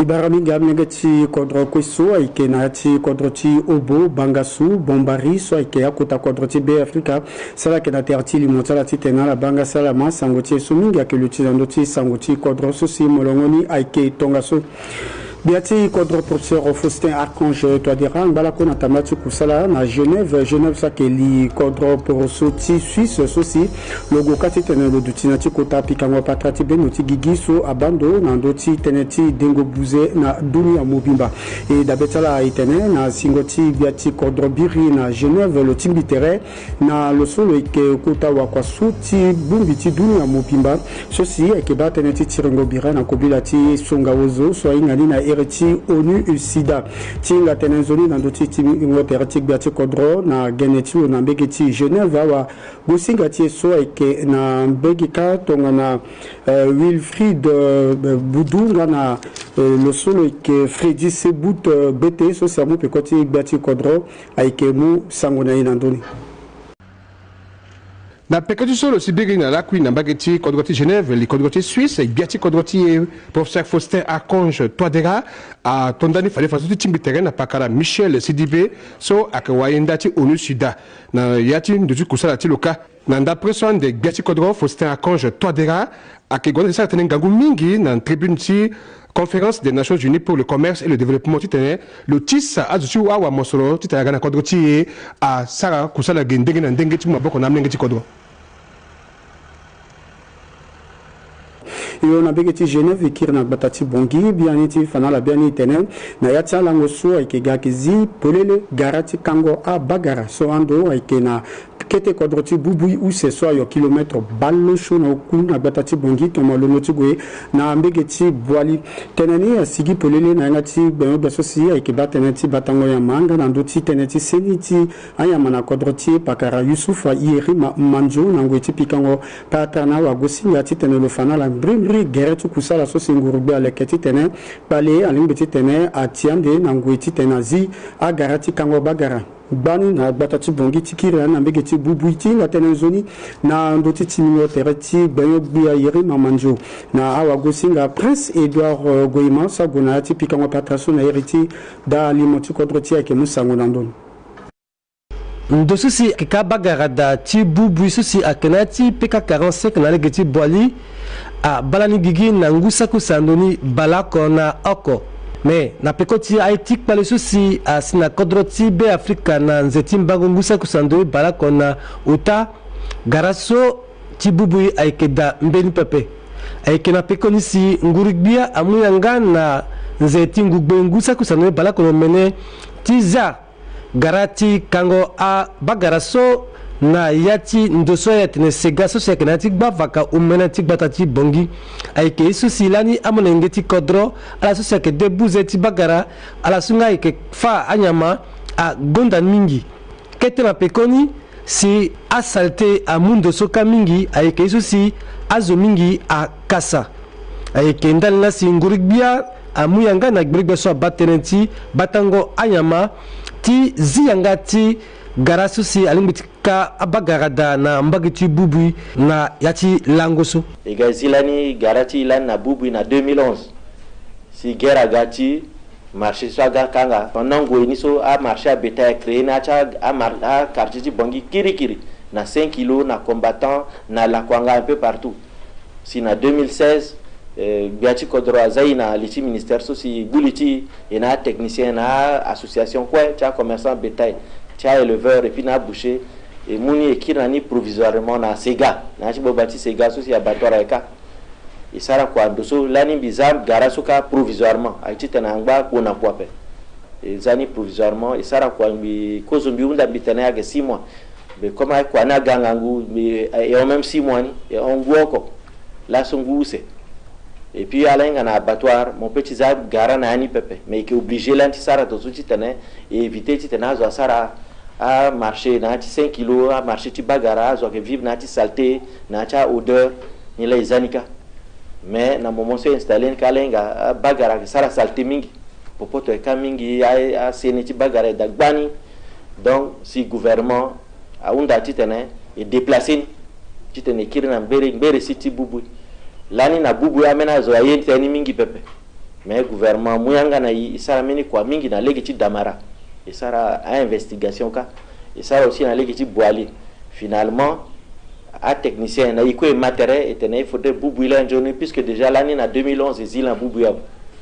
Ibaraminga mnegati kodro kweso aike na ti kodro ti obo bangasu bombari so aike akota kodro ti be Afrika sala ke na terti limonsala ti tena la banga sala ma sangoti suminga ke l'utilisando ti sangoti kodro so si molongoni aike tongaso Biati kodro professeur Faustin Archange Toadera ngala ko na tamati kusala na Genève sa ke li kodro poroso ti Suisse sosi logo kati tene lo dutina ti kota pikango patrati benoti gigiso abando na ndoti teneti dengo buze na dunia mobimba e dabetala itene na singoti biati kodro biri na Genève lo timbi tere na lo solo ke kota wa kwa suti bumbi ti dunia mobimba sosi ke ba teneti tirengo bira na kobila ti songa ozo so ingani na ereti ONU sida tinga tenenzoni na ndoti ti ngoterati biati kodro na geneti na mbegeti Genève wa gosinga ti so ke na mbegika tonga na Wilfried Budunga na lo solo ke Freddy Sebut BT so samu pekoti biati kodro aike mu sangona ina ndoni na pekati solo sibiri na la queen na bageti kodroti Genève li kodroti Suisse biati kodroti professeur Faustin Archange Toadera a tondani fale faso timbi terrain na pakara Michel Sidibé so akawayenda ti ONU sida na yati nduti kusala ti loka na ndapreso de biati kodro Faustin Archange Toadera akegonda sa tenen gangu mingi na tribune ti Conférence des Nations Unies pour le commerce et le développement titane le TIS azuti wa mosolo titana na kodroti a sara kusala gendenge na ndenge ti maboko na mnenge ti kodro iyo na begeti Genève kirna batati bongi bianiti fanala biani tenen na yatia lango so aike gakizi polele garati kango a bagara so ando aike na kete kodroti bubui ou se so yo kilomètre ballo sho na ku na batati bongi to malono ti gwe na begeti boali tenani sigi polele na ngati be beso si aike bateneti batango ya manga na ndoti teneti seniti aya mana kodroti pakara Yusufa Yeri manjo na ngweti pikango patana wa gosinga ti tenelo fanala brimri geretu kusala so singurube aleketi tene bale alimbeti tene atiande na ngweti tenazi agarati kango bagara bani na batati bongi tikira na mbegeti bubuiti la tenenzoni na ndoti timio tereti banyo bia Yeri mamanjo na awa gosinga Prince Edouard Goyima sagona ti pikango patraso na heriti da limoti kodroti ake musango nandon ndo susi kika bagara da ti bubu susi akenati PK45 na legeti boali a balani gigi na ngusa kusandoni balako na oko me na pekoti aitik pale susi asina kodroti be Afrika na nzeti mbango ngusa kusandoni balako na uta garaso ti bubu aikeda mbeni pepe aike na pekoni si ngurigbia amuyanga na nzeti ngugbe ngusa kusandoni balako no mene tiza garati kango a bagaraso na yati ndoso ya tene sega so se kenati gbavaka umenati gbatati bongi aike isu silani amonengeti kodro ala so se ke debuzeti bagara ala sunga aike fa anyama a gonda mingi kete na pekoni si asalte a mundo soka mingi aike isu si azo mingi a kasa aike ndalina si ngurigbia amuyanga na gbirigbe so batenenti batango anyama ti ziyanga ti garasu si alimbitika abagarada na mbagiti bubu na yati langoso egazilani garati ilan na bubu na 2011 si guerre gati marché swaga kanga pendant goiniso a marché à bétail créé na cha a quartier ti bongi kirikiri na 5 kilos na combattant na la kwanga un peu partout si na 2016 biati kodro azai na liti ministère soci buliti et na technicien na association quoi tia commerçant bétail tia éleveur et puis na boucher et muni ekirani provisoirement na sega na chibo bati sega soci abattoir eka et sara kwa ndoso lani bizam garasuka provisoirement aitite na ngba kona kwape et zani provisoirement et sara kwa mbi kozumbi unda bitana ya 6 mois mais comme ay kwa na gangangu mais et en même 6 mois ni et on guoko la songouse. Et puis alain un abattoir mon petit zab gara na ani pepe mais qui est obligé l'anti sara to suti tene et éviter ti tena zo sara a marcher na ti 5 kilos a marcher ti bagara zo que vivre na ti saleté na ta odeur ni les anika mais na moment se installer kalenga bagara que sara saleté mingi popoto e kamingi a seni ti bagara da gbani donc si gouvernement a unda ti tene et déplacer ti tene kirna mbere siti bubu lani na bubu ya mena zo yenti ani mingi pepe mais gouvernement muyanga na isara mini kwa mingi na legi ti damara isara a investigation ka isara aussi na legi ti boali finalement a technicien na iko matériel et il faudrait boubouiller njoni puisque déjà l'année na 2011 zila boubouya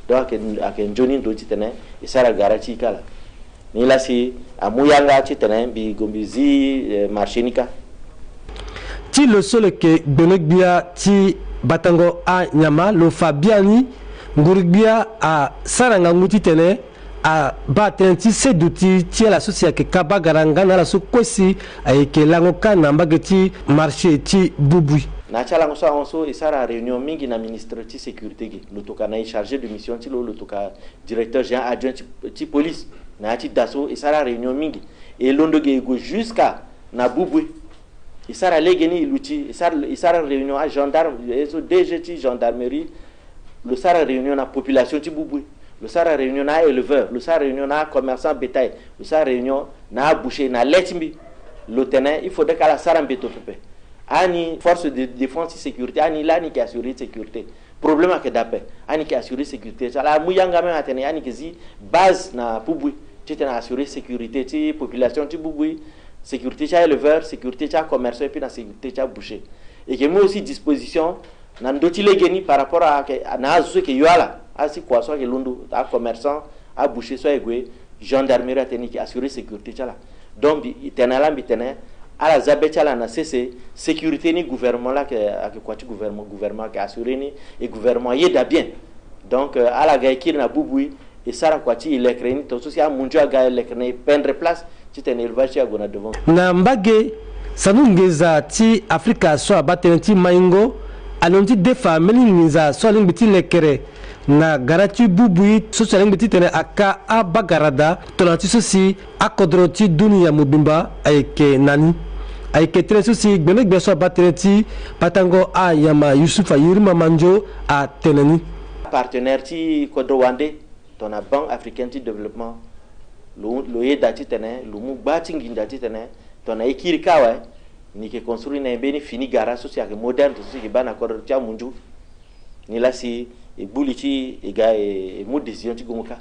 donc ak njoni do ti tene isara garanti kala ni la si amuyanga ti tene bi gombizi marchenika ti le solo ke Benegbia ti batango a nyama lo Fabiani ngurugbia a saranga nguti tene a batenti seduti ti la sosia ke kabagaranga na la so kwesi ay ke lango kana mbageti marché ti bubui na chala ngoso onso isara réunion mingi na ministre ti sécurité gi lo toka na chargé de mission ti lo toka directeur général adjoint ti police na ti daso isara réunion mingi et londo ge go jusqu'à na bubui isara legeni luti isara réunion à gendarme et DG ti gendarmerie le sara réunion na population ti bubui le sara réunion na éleveur le sara réunion na commerçant bétail le sara réunion na boucher na letimbi le tenant il faudrait qu'à la sara mbeto pepe ani force de défense et sécurité ani lani qui assurer sécurité problème que d'appel ani qui assurer sécurité la muyanga même atene ani qui zi base na bubui ti tena assurer sécurité ti population ti bubui sécurité ti éleveur sécurité ti commerçant et puis na sécurité ti boucher et que moi aussi disposition na ndoti legeni par rapport à na azu ke yoala asi kwa so ke lundu a commerçant a boucher so egwe gendarmerie ateni ki assurer sécurité chala donc tenala bitene ala zabe chala na cc sécurité ni gouvernement là que quoi tu gouvernement qui assurer ni et gouvernement yeda bien donc ala ga kir na bubui et sara kwa ti elekre to so si a munjo ga elekre pendre place ti ten élevage agona devant na mbage sanungeza ti Afrika so abatenti maingo alonti defa meningiza so lingbiti lekere na garati bubui so so lingbiti tene aka abagarada tonati so si akodroti dunia mubimba ayeke nani ayeke tene so si Benegbia so abatenti patango a yama Yusufa Yirima Manjo a teneni partenaire ti kodrowande tona banque africaine de développement lo yeda ti tene lo mu gbati nginda ti tene tona ikiri kawa ni ke construire na beni fini gara social moderne to si ke bana ko tia munju ni la si e buliti e ga e mu décision ti gonka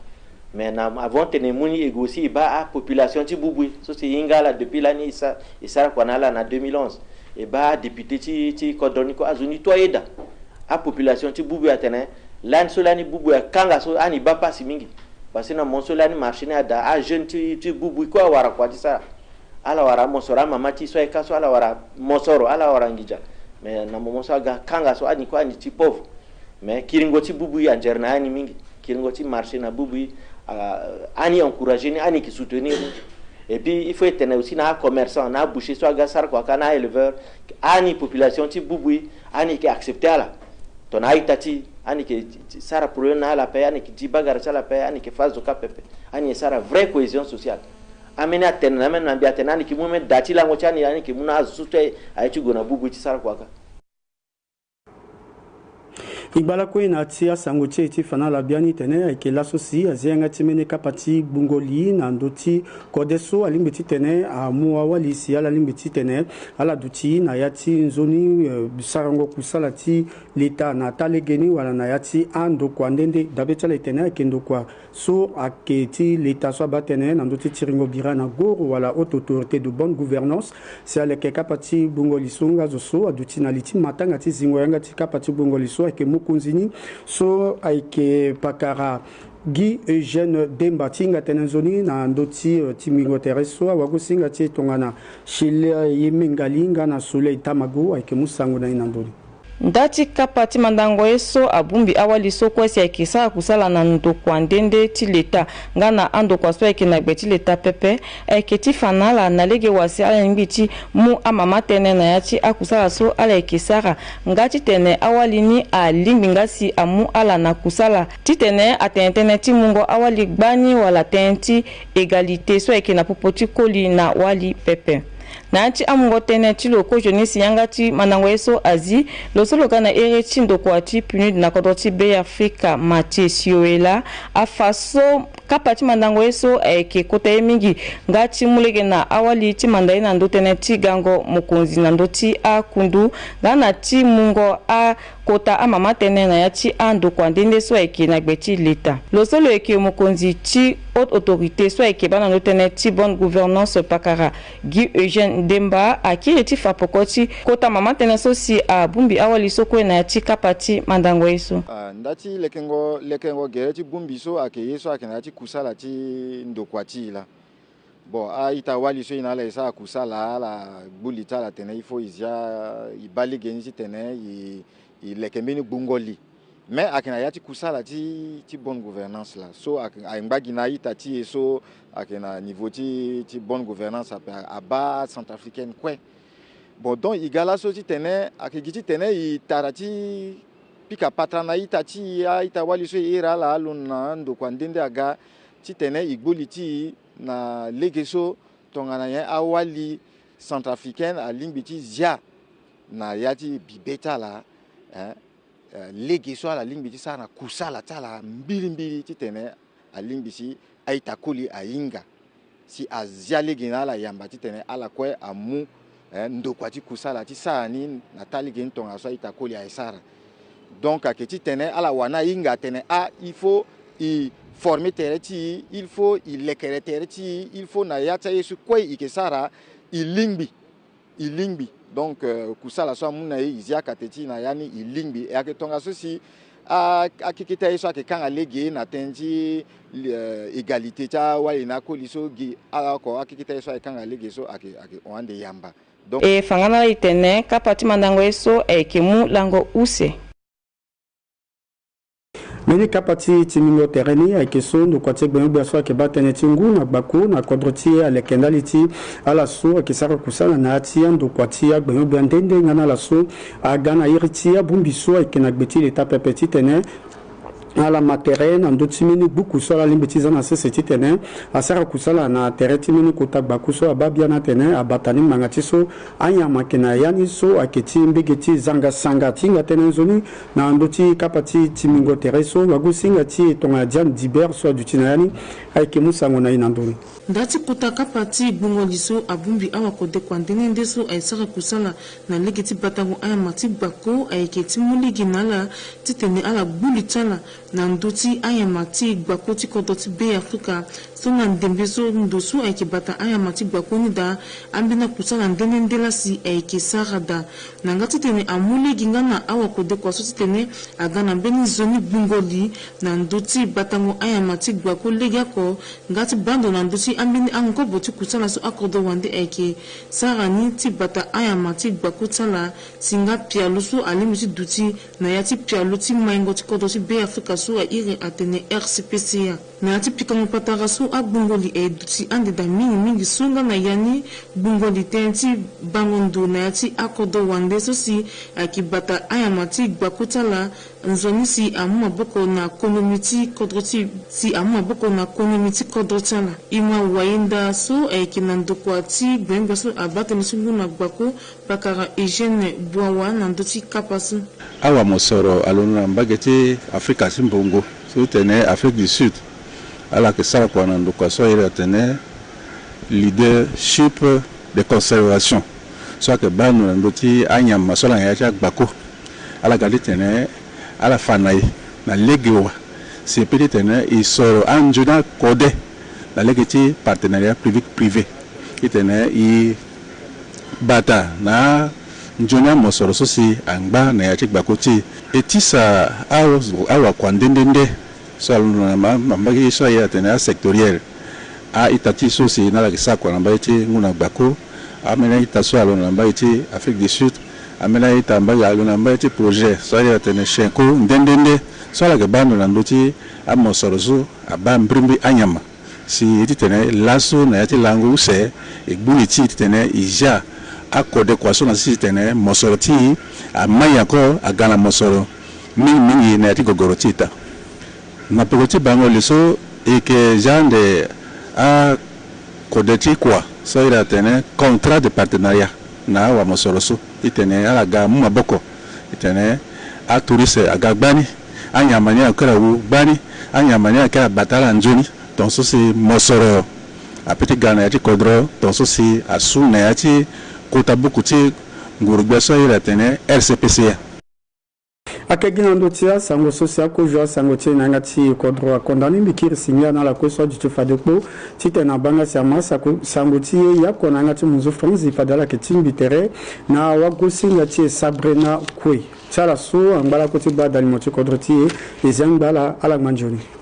mais na avant tene muni e aussi ba a population ti bubui so si ingala depuis l'année ça et ça ko na la na 2011 e ba député ti kodoniko azuni to eda a population ti bubui atene lan so lani bubui kanga so ani ba pasi mingi parce na mon so lani marché na da a jeune ti bubui ko wara kwa ti ça ala wara mosora mama ti so e kaso ala wara mosoro ala wara ngija mais na momoso ga kanga so ani ko ani ti pauvre mais kiringo ti bubu ya njerna ani mingi kiringo ti marché na bubu ani encourager ni ani ki soutenir et puis il faut être aussi na commerçant na boucher so ga sar ko kana éleveur ani population ti bubu ani ki accepter ala ton aitati ani ki sara pour na la paix ani ki di bagar sa la paix ani ki phase de KPP ani sara vraie cohésion sociale amena tena na mbia tena ni kimume dati la ngochani yani kimuna azute aichi gona bubu ti sara kwaka Igbala ko ina tia sango ti fana la biani tene ayeke laso si azenga ti mene kapati bungoli na ndoti kodeso alimbeti tene a muwa wali si ala limbeti tene ala duti na yati nzoni sarango kusala ti leta na talegeni wala na yati ando kwa ndende dabeta le tene kendo kwa so aketi leta so batene na ndoti tiringo bira na goro wala haute autorité de bonne gouvernance c'est ale ke kapati bungoli songa zo so aduti na liti matanga ti zingo yanga ti kapati bungoli so ke Kunzini so aike pakara Guy Eugène Demba tinga tenenzoni na ndoti timingo tereso wakusinga ti tongana shile yemengalinga na Soleil Tamago aike musango na inandoni ndati kapati mandango eso abumbi awali so kwesi akisa kusala na ndokwa ndende ti leta ngana ando kwa so na gbeti leta pepe eketi fanala na lege wasi ala ngiti mu amama tene na yati akusala so ala ekisara ngati tene awali ni alimbi ngasi amu ala na kusala titene atentene ti mungo awali gbani wala tenti égalité so na popoti koli na wali pepe nanti amungo tene ti loko jonisi yangati manango eso azi losolo kana ere ti ndoko ati puni na kodoti be Afrika Mathieu Sioela afaso kapa ti mandango eso ke kota ye mingi nga ti mulege na awali ti manda ye na ndö tënë ti gango mokonzi na ndö ti akundu nga na ti mungo kota amama tënë na ya ti andoko andende so ayeke na gbe ti leta lo so lo yeke mokonzi ti haute autorité so ayeke ba na ndö tënë ti bonne gouvernance pakara Guy Eugène Demba akiri ti fa poko ti kota mama tënë so si abumbi awali so kue na ya ti kapa ti mandango ye so ndati lekengo gere ti bumbi so ayeke ye so ayeke na ya ti kusala ti ndoko ti la bon ita wali so ina la isa kusala la gbuli ta la tene ifo izia ibali geni ti tene i leke mbeni gbungoli mais akena ya ti kusala ti bonne gouvernance la so agbagi na ita ti so akena niveau ti bonne gouvernance aba centrafricaine kue bon donc igala so ti tene akegi ti tene i tara ti pika patra na ita ti ita wali so ira la alun na ndoko andende aga ti tene igbuli ti na lege so tongana ye awali centrafricaine alingbi ti zia na ya ti bibeta la lege so ala lingbi ti sa na kusala ta la mbiri ti tene alingbi si aita koli ainga si azia lege na ala yamba ti tene ala kue amu ndoko ti kusala ti sa ni na ta lege ntonga so aita koli aisara donc ake ti tene ala wana inga tene il faut i former tere ti il faut i lekere tere ti il faut na ya ta yesu kue ike sara i lingbi donc kusala so amuna ye izia kate ti na yani i lingbi e ake tonga so si akeke ta ye so ake kanga lege na tënë ti égalité ti awali na koli so gi ako akeke ta ye so ake kanga lege so ake oande yamba donc e fangana la e tene kapa ti mandango ye so ayeke mu lango use meni kapa ti mingo tereni ayeke so ndoko ti gbene gbia so ayeke ba tënë ti ngu na gbako na kodro ti aleke ndali ti ala so ayeke sara kusala na ya ti andoko ti agbene gbia ndende nga na ala so aga na iri ti abungbi so ayeke na gbe ti leta pepe ti tene ala matere na ndö ti mini gbuku so ala lingbi ti za na sese ti tene asara kusala na tere ti mini kota gbaku so aba bia na tene abata ni manga ti so anyama yeke na ya ni so ayeke ti mbege ti zanga ti nga tënë nzoni na ndö ti kapa ti mingo tere so wagu singa ti tonga diane diber so aduti na ya ni ayeke mu sango na ye na ndöni ndati kota kapa ti gbungoli so abumbi awakode kuandene nde so aisara kusala na lege ti batango ayama ti gbako ayeke ti mu ligi na ala ti tene ala gbuli ti ala na ndö ti ayama ti gbako ti kodro ti be afrika so na ndembe so ndo so ayeke bata ayama ti gbako ni da ambeni kusala ndenge nde la si ayeke sara da na nga ti tene amu legi nga na awakode kua so ti tene aga na mbeni zoni gbungoli na ndö ti batango ayama ti gbako legi oko nga ti bando na ndö ti ambeni angobo ti kusala so akodro wande ayeke sara ni ti bata ayama ti gbako ti ala si nga pialo so alemi ti duti na ya ti pialo ti maingo ti kodro ti be afrika so airi atene RCPCA na ya ti pikango patara so agbungoli e duti ande da mingi so nga na ya ni gbungoli tënë ti bangondo na ya ti akodro wande so si ayeke bata ayama ti gbako ti ala nzoni si amu maboko na konomi ti kodro ti si amu maboko na konomi ti kodro ti ala e ma wayenda so ayeke na ndoko ti gbengbe so aba tene so ngu na gbako pakara Eugène Bouawa na ndö ti kapa so awa mo soro alo na mbage ti afrika ti mbongo so tene afrique du sud ala yeke sara kua na ndoko so iri atene leadership de conservation so ayeke ba nu na ndö ti anyama so ala ya ti agbako ala ga ti tene ala fa na ye na lege wa si peut ti tene e soro anzoni akode na lege ti partenariat public-privé ti tene e bata na nzoni amosoro so si angba na ya ti gbako ti e ti sa awa kua ndendende so ala na mambagi so aye atene asectoriel ita ti so si na ala yeke sara kua na mbage ti ngu na gbako amena ita so alo na mbage ti afrique du sud amena ita mbage alo na mbage ti projet so aye atene chenko ndendende so ala yeke ba ndo na ndö ti amosoro so aba mbrimbi anyama si ti tene laso na ya ti lango use e gbuli ti tene ija akode kua so na si tene mosoro ti amaya ko aga na mosoro mingi na ya ti gogoro ti ta na peko ti bangoli so e yeke jande akode ti kua so iri atene contrat de partenariat na awa mosoro so ti tene ala ga mu maboko ti tene atouriste aga gbani anyama ni akara wu gbani anyama ni akara bata ala nzoni ton so si mosoro apeti gana ya ti kodro ton so si asu na ya ti kota buku ti ngurugbe so ira tene RCPC akegina ndotia sango social ko jo sango tie nanga ti kodro akondani mikiri singa na la ko so du fadeko tite na banga sama sango tie ya konanga ti muzo France fadala ke timbi tere na wagosinga ti Sabrina Kwe tsala so angala ko ti badali mo ti kodro tie ezangala ala manjoni